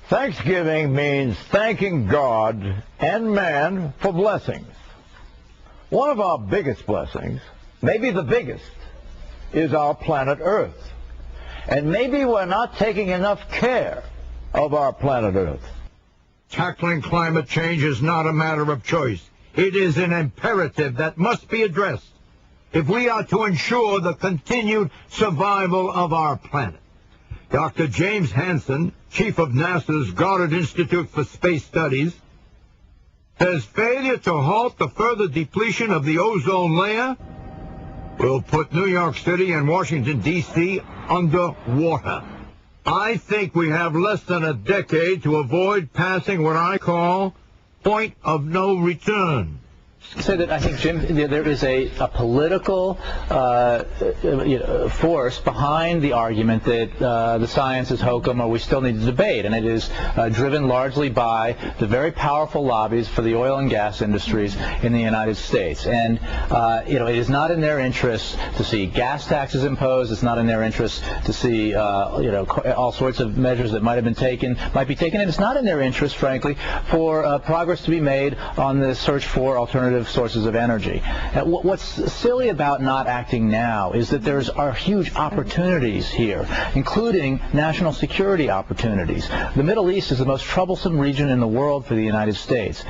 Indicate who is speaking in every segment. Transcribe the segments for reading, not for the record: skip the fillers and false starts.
Speaker 1: Thanksgiving means thanking God and man for blessings. One of our biggest blessings, maybe the biggest, is our planet Earth. And maybe we're not taking enough care of our planet Earth.
Speaker 2: Tackling climate change is not a matter of choice. It is an imperative that must be addressed if we are to ensure the continued survival of our planet. Dr. James Hansen, chief of NASA's Goddard Institute for Space Studies, says failure to halt the further depletion of the ozone layer will put New York City and Washington, D.C. under water. I think we have less than a decade to avoid passing what I call point of no return.
Speaker 3: Say that I think, Jim, there is a political force behind the argument that the science is hokum or we still need to debate, and it is driven largely by the very powerful lobbies for the oil and gas industries in the United States. And it is not in their interest to see gas taxes imposed. It's not in their interest to see all sorts of measures that might be taken, and it's not in their interest, frankly, for progress to be made on the search for alternative sources of energy. What's silly about not acting now is that there are huge opportunities here, including national security opportunities. The Middle East is the most troublesome region in the world for the United States.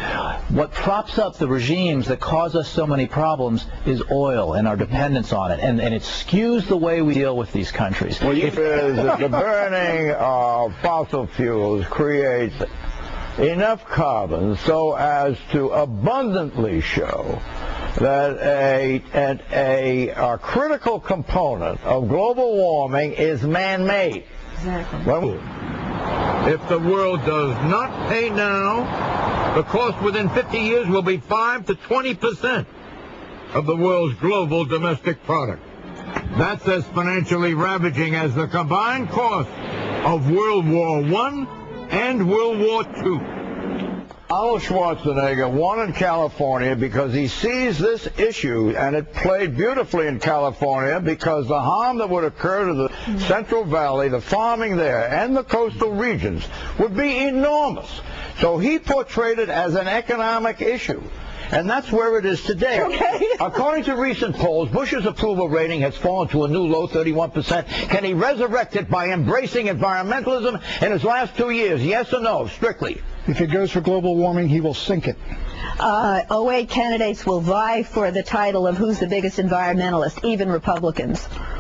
Speaker 3: What props up the regimes that cause us so many problems is oil and our dependence on it, and it skews the way we deal with these countries.
Speaker 1: Well, the burning of fossil fuels creates enough carbon so as to abundantly show that a critical component of global warming is man-made.
Speaker 4: Exactly.
Speaker 2: If the world does not pay now, the cost within 50 years will be 5 to 20% of the world's global domestic product. That's as financially ravaging as the combined cost of World War I and World War II.
Speaker 1: Arnold Schwarzenegger won in California because he sees this issue, and it played beautifully in California because the harm that would occur to the Central Valley, the farming there, and the coastal regions would be enormous. So he portrayed it as an economic issue. And that's where it is today.
Speaker 4: Okay.
Speaker 1: According to recent polls, Bush's approval rating has fallen to a new low 31%. Can he resurrect it by embracing environmentalism in his last 2 years? Yes or no, strictly?
Speaker 5: If it goes for global warming, he will sink it.
Speaker 4: 08 candidates will vie for the title of who's the biggest environmentalist, even Republicans.